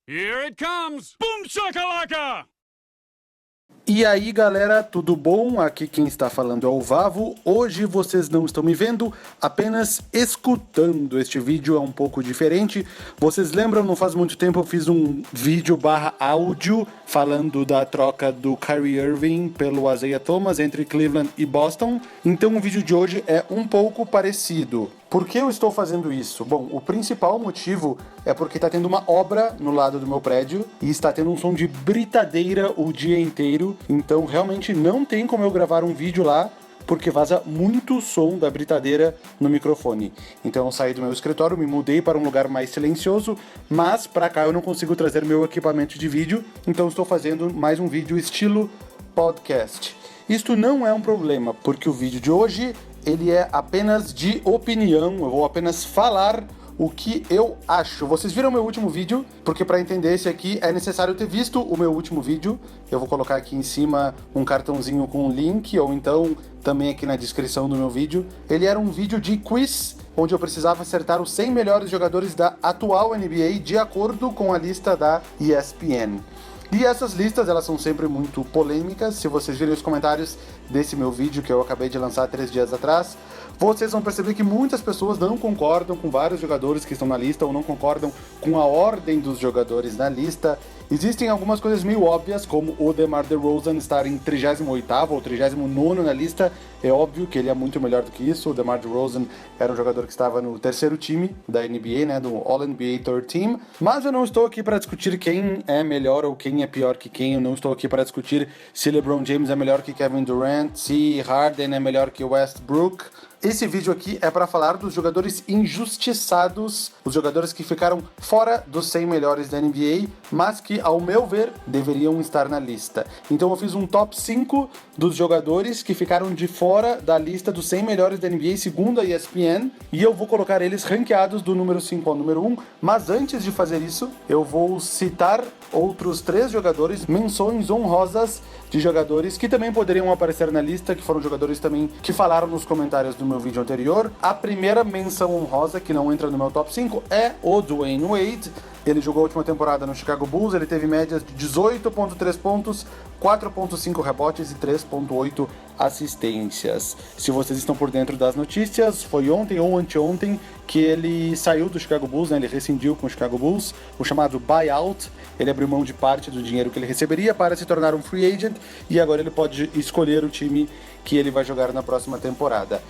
Here it comes! Boom shakalaka! E aí galera, tudo bom? Aqui quem está falando é o Vavo. Hoje vocês não estão me vendo, apenas escutando. Este vídeo é um pouco diferente. Vocês lembram, não faz muito tempo eu fiz um vídeo /áudio falando da troca do Kyrie Irving pelo Isaiah Thomas entre Cleveland e Boston. Então o vídeo de hoje é um pouco parecido. Por que eu estou fazendo isso? Bom, o principal motivo é porque está tendo uma obra no lado do meu prédio e está tendo um som de britadeira o dia inteiro, então realmente não tem como eu gravar um vídeo lá, porque vaza muito som da britadeira no microfone. Então eu saí do meu escritório, me mudei para um lugar mais silencioso, mas para cá eu não consigo trazer meu equipamento de vídeo, então estou fazendo mais um vídeo estilo podcast. Isto não é um problema, porque o vídeo de hoje ele é apenas de opinião, eu vou apenas falar o que eu acho. Vocês viram meu último vídeo? Porque para entender esse aqui é necessário ter visto o meu último vídeo. Eu vou colocar aqui em cima um cartãozinho com um link, ou então também aqui na descrição do meu vídeo. Ele era um vídeo de quiz, onde eu precisava acertar os 100 melhores jogadores da atual NBA de acordo com a lista da ESPN. E essas listas, elas são sempre muito polêmicas. Se vocês virem os comentários desse meu vídeo que eu acabei de lançar 3 dias atrás, vocês vão perceber que muitas pessoas não concordam com vários jogadores que estão na lista ou não concordam com a ordem dos jogadores na lista. Existem algumas coisas meio óbvias, como o DeMar DeRozan estar em 38º ou 39º na lista. É óbvio que ele é muito melhor do que isso. O DeMar DeRozan era um jogador que estava no terceiro time da NBA, né, do All-NBA Third Team. Mas eu não estou aqui para discutir quem é melhor ou quem é pior que quem. Eu não estou aqui para discutir se LeBron James é melhor que Kevin Durant, se Harden é melhor que Westbrook. Esse vídeo aqui é para falar dos jogadores injustiçados, os jogadores que ficaram fora dos 100 melhores da NBA, mas que, ao meu ver, deveriam estar na lista. Então eu fiz um top 5 dos jogadores que ficaram de fora da lista dos 100 melhores da NBA, segundo a ESPN, e eu vou colocar eles ranqueados do número 5 ao número 1, mas antes de fazer isso, eu vou citar outros 3 jogadores, menções honrosas de jogadores que também poderiam aparecer na lista, que foram jogadores também que falaram nos comentários do meu vídeo anterior. A primeira menção honrosa, que não entra no meu top 5, é o Dwayne Wade. Ele jogou a última temporada no Chicago Bulls, ele teve médias de 18,3 pontos, 4,5 rebotes e 3,8 assistências. Se vocês estão por dentro das notícias, foi ontem ou anteontem que ele saiu do Chicago Bulls, né? Ele rescindiu com o Chicago Bulls, o chamado buyout. Ele abriu mão de parte do dinheiro que ele receberia para se tornar um free agent e agora ele pode escolher o time que ele vai jogar na próxima temporada.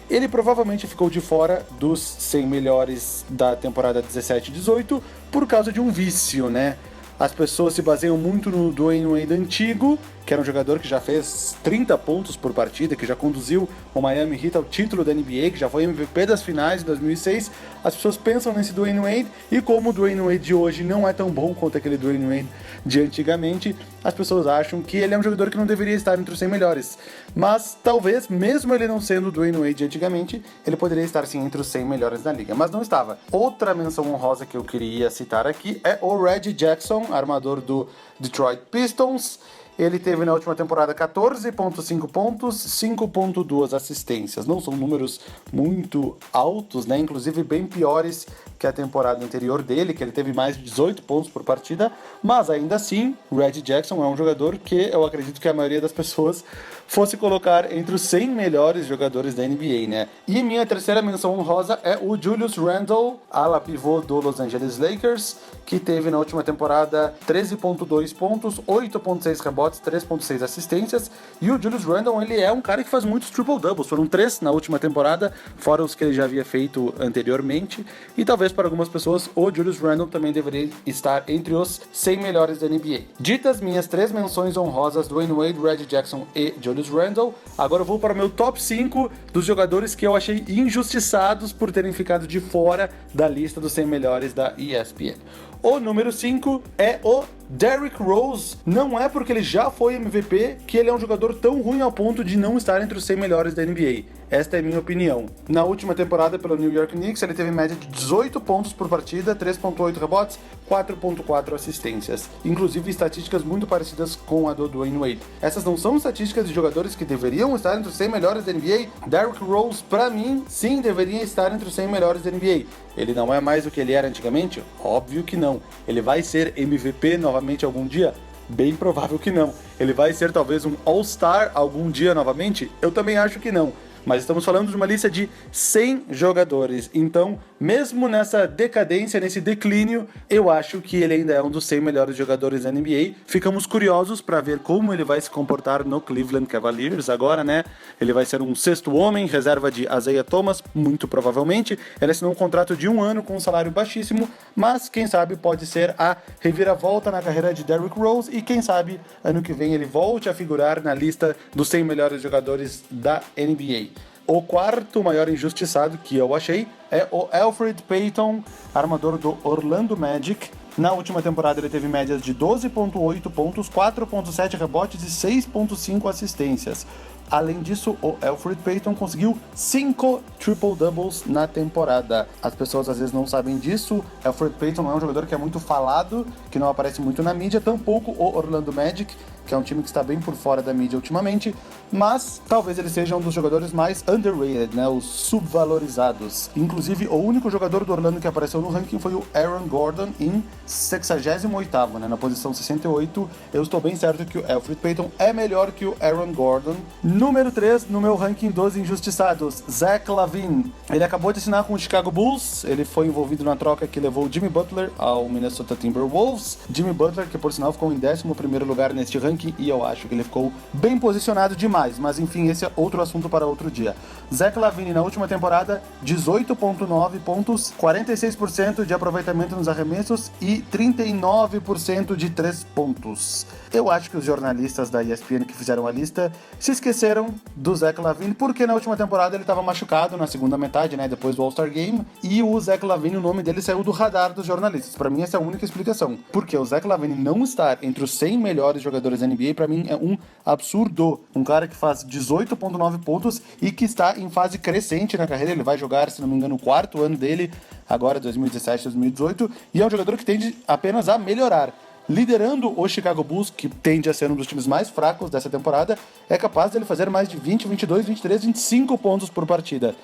Ele provavelmente ficou de fora dos 100 melhores da temporada 17-18 por causa de um vício, né? As pessoas se baseiam muito no Dwayne Wade antigo, que era um jogador que já fez 30 pontos por partida, que já conduziu o Miami Heat ao título da NBA, que já foi MVP das finais de 2006. As pessoas pensam nesse Dwayne Wade, e como o Dwayne Wade de hoje não é tão bom quanto aquele Dwayne Wade de antigamente, as pessoas acham que ele é um jogador que não deveria estar entre os 100 melhores. Mas talvez, mesmo ele não sendo o Dwayne Wade de antigamente, ele poderia estar sim entre os 100 melhores da liga, mas não estava. Outra menção honrosa que eu queria citar aqui é o Reggie Jackson, armador do Detroit Pistons. Ele teve na última temporada 14,5 pontos, 5,2 assistências. Não são números muito altos, né? Inclusive bem piores que a temporada anterior dele, que ele teve mais de 18 pontos por partida. Mas ainda assim, o Reggie Jackson é um jogador que eu acredito que a maioria das pessoas fosse colocar entre os 100 melhores jogadores da NBA, né? E minha terceira menção honrosa é o Julius Randle, ala pivô do Los Angeles Lakers, que teve na última temporada 13,2 pontos, 8,6 rebotes, 3,6 assistências. E o Julius Randle, ele é um cara que faz muitos triple-doubles, foram 3 na última temporada, fora os que ele já havia feito anteriormente. E talvez para algumas pessoas o Julius Randle também deveria estar entre os 100 melhores da NBA. Ditas minhas 3 menções honrosas, Dwayne Wade, Reggie Jackson e Julius Randle, agora eu vou para o meu top 5 dos jogadores que eu achei injustiçados por terem ficado de fora da lista dos 100 melhores da ESPN. O número 5 é o Derrick Rose. Não é porque ele já foi MVP que ele é um jogador tão ruim ao ponto de não estar entre os 100 melhores da NBA. Esta é a minha opinião. Na última temporada pelo New York Knicks, ele teve média de 18 pontos por partida, 3.8 rebotes, 4.4 assistências. Inclusive estatísticas muito parecidas com a do Dwayne Wade. Essas não são estatísticas de jogadores que deveriam estar entre os 100 melhores da NBA. Derrick Rose, pra mim, sim, deveria estar entre os 100 melhores da NBA. Ele não é mais o que ele era antigamente? Óbvio que não. Ele vai ser MVP novamente algum dia? Bem provável que não. Ele vai ser talvez um All-Star algum dia novamente? Eu também acho que não. Mas estamos falando de uma lista de 100 jogadores. Então, mesmo nessa decadência, nesse declínio, eu acho que ele ainda é um dos 100 melhores jogadores da NBA. Ficamos curiosos para ver como ele vai se comportar no Cleveland Cavaliers agora, né? Ele vai ser um sexto homem, reserva de Isaiah Thomas, muito provavelmente. Ele assinou um contrato de 1 ano com um salário baixíssimo, mas quem sabe pode ser a reviravolta na carreira de Derrick Rose e quem sabe ano que vem ele volte a figurar na lista dos 100 melhores jogadores da NBA. O quarto maior injustiçado que eu achei é o Elfrid Payton, armador do Orlando Magic. Na última temporada ele teve médias de 12.8 pontos, 4.7 rebotes e 6.5 assistências. Além disso, o Elfrid Payton conseguiu 5 triple-doubles na temporada. As pessoas às vezes não sabem disso. Elfrid Payton não é um jogador que é muito falado, que não aparece muito na mídia, tampouco o Orlando Magic, que é um time que está bem por fora da mídia ultimamente, mas talvez ele seja um dos jogadores mais underrated, né, os subvalorizados. Inclusive, o único jogador do Orlando que apareceu no ranking foi o Aaron Gordon em 68º, né, na posição 68. Eu estou bem certo que o Elfrid Payton é melhor que o Aaron Gordon. Número 3 no meu ranking dos injustiçados, Zach LaVine. Ele acabou de assinar com o Chicago Bulls, ele foi envolvido na troca que levou Jimmy Butler ao Minnesota Timberwolves. Jimmy Butler, que por sinal ficou em 11º lugar neste ranking, e eu acho que ele ficou bem posicionado demais, mas enfim, esse é outro assunto para outro dia. Zach LaVine na última temporada, 18.9 pontos, 46% de aproveitamento nos arremessos e 39% de 3 pontos. Eu acho que os jornalistas da ESPN que fizeram a lista se esqueceram do Zach LaVine, porque na última temporada ele estava machucado na segunda metade, né, depois do All-Star Game, e o Zach LaVine, o nome dele saiu do radar dos jornalistas. Para mim essa é a única explicação, porque o Zach LaVine não estar entre os 100 melhores jogadores da NBA, para mim é um absurdo. Um cara que faz 18.9 pontos e que está em fase crescente na carreira. Ele vai jogar, se não me engano, o 4º ano dele, agora 2017, 2018, e é um jogador que tende apenas a melhorar. Liderando o Chicago Bulls, que tende a ser um dos times mais fracos dessa temporada, é capaz de ele fazer mais de 20, 22, 23, 25 pontos por partida.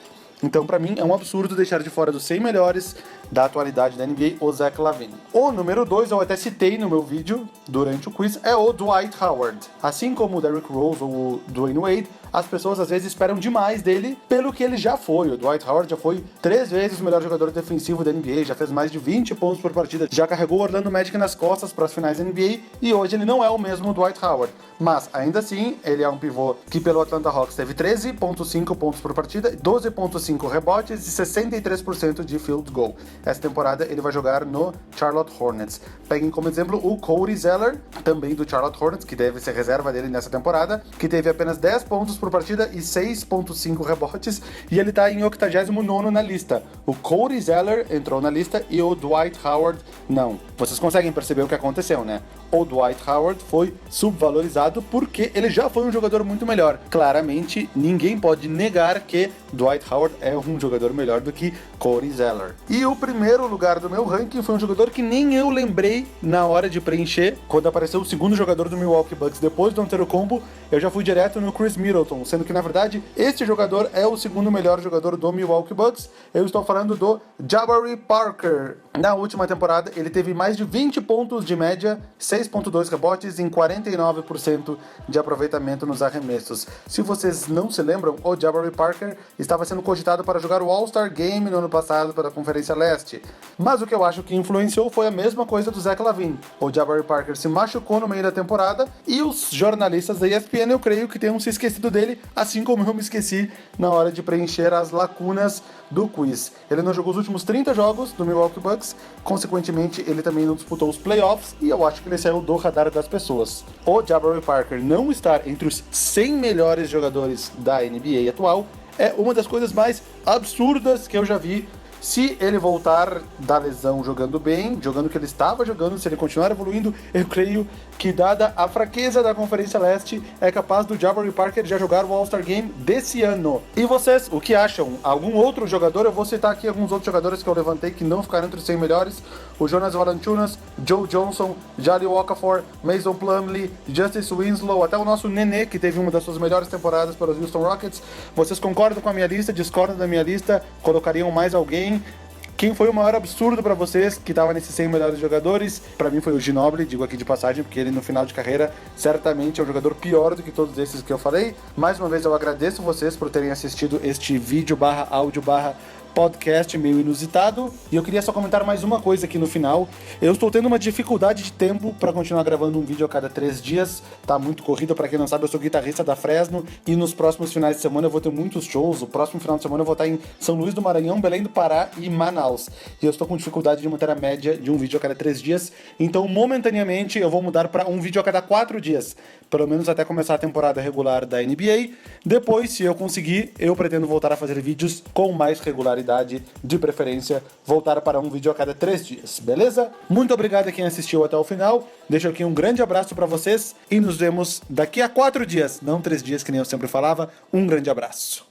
Então, pra mim, é um absurdo deixar de fora dos 100 melhores da atualidade da NBA o Zach LaVine. O número 2, eu até citei no meu vídeo durante o quiz, é o Dwight Howard. Assim como o Derrick Rose ou o Dwayne Wade, as pessoas às vezes esperam demais dele pelo que ele já foi. O Dwight Howard já foi 3 vezes o melhor jogador defensivo da NBA, já fez mais de 20 pontos por partida, já carregou o Orlando Magic nas costas para as finais da NBA e hoje ele não é o mesmo Dwight Howard. Mas, ainda assim, ele é um pivô que pelo Atlanta Hawks teve 13.5 pontos por partida, 12.5 rebotes e 63% de field goal. Essa temporada ele vai jogar no Charlotte Hornets. Peguem como exemplo o Cody Zeller, também do Charlotte Hornets, que deve ser reserva dele nessa temporada, que teve apenas 10 pontos por partida e 6.5 rebotes, e ele tá em 89º na lista. O Cody Zeller entrou na lista e o Dwight Howard não. Vocês conseguem perceber o que aconteceu, né? O Dwight Howard foi subvalorizado porque ele já foi um jogador muito melhor. Claramente, ninguém pode negar que Dwight Howard é um jogador melhor do que Cody Zeller. E o primeiro lugar do meu ranking foi um jogador que nem eu lembrei na hora de preencher. Quando apareceu o segundo jogador do Milwaukee Bucks depois do Antetokounmpo, eu já fui direto no Chris Middleton, sendo que na verdade este jogador é o segundo melhor jogador do Milwaukee Bucks. Eu estou falando do Jabari Parker. Na última temporada ele teve mais de 20 pontos de média, 6.2 rebotes em 49% de aproveitamento nos arremessos. Se vocês não se lembram, o Jabari Parker estava sendo cogitado para jogar o All-Star Game no ano passado pela Conferência Leste. Mas o que eu acho que influenciou foi a mesma coisa do Zach LaVine. O Jabari Parker se machucou no meio da temporada e os jornalistas da ESPN, eu creio que tenham se esquecido dele, assim como eu me esqueci na hora de preencher as lacunas do quiz. Ele não jogou os últimos 30 jogos do Milwaukee Bucks, consequentemente ele também não disputou os playoffs e eu acho que ele saiu do radar das pessoas. O Jabari Parker não estar entre os 100 melhores jogadores da NBA atual é uma das coisas mais absurdas que eu já vi Se ele voltar da lesão jogando bem, jogando o que ele estava jogando, se ele continuar evoluindo, eu creio que, dada a fraqueza da Conferência Leste, é capaz do Jabari Parker já jogar o All-Star Game desse ano. E vocês, o que acham? Algum outro jogador? Eu vou citar aqui alguns outros jogadores que eu levantei que não ficaram entre os 100 melhores. O Jonas Valanciunas, Joe Johnson, Jali Okafor, Mason Plumlee, Justice Winslow, até o nosso Nenê, que teve uma das suas melhores temporadas pelos Houston Rockets. Vocês concordam com a minha lista? Discordam da minha lista? Colocariam mais alguém? Quem foi o maior absurdo pra vocês que tava nesses 100 melhores jogadores? Pra mim foi o Ginobili, digo aqui de passagem, porque ele no final de carreira certamente é um jogador pior do que todos esses que eu falei. Mais uma vez eu agradeço vocês por terem assistido este vídeo áudio podcast meio inusitado. E eu queria só comentar mais uma coisa aqui no final. Eu estou tendo uma dificuldade de tempo para continuar gravando um vídeo a cada 3 dias. Tá muito corrido, para quem não sabe, eu sou guitarrista da Fresno e nos próximos finais de semana eu vou ter muitos shows. O próximo final de semana eu vou estar em São Luís do Maranhão, Belém do Pará e Manaus. E eu estou com dificuldade de manter a média de um vídeo a cada 3 dias. Então, momentaneamente, eu vou mudar para um vídeo a cada 4 dias. Pelo menos até começar a temporada regular da NBA. Depois, se eu conseguir, eu pretendo voltar a fazer vídeos com mais regularidade, de preferência voltar para um vídeo a cada 3 dias, beleza? Muito obrigado a quem assistiu até o final, deixo aqui um grande abraço para vocês e nos vemos daqui a 4 dias, não 3 dias que nem eu sempre falava. Um grande abraço.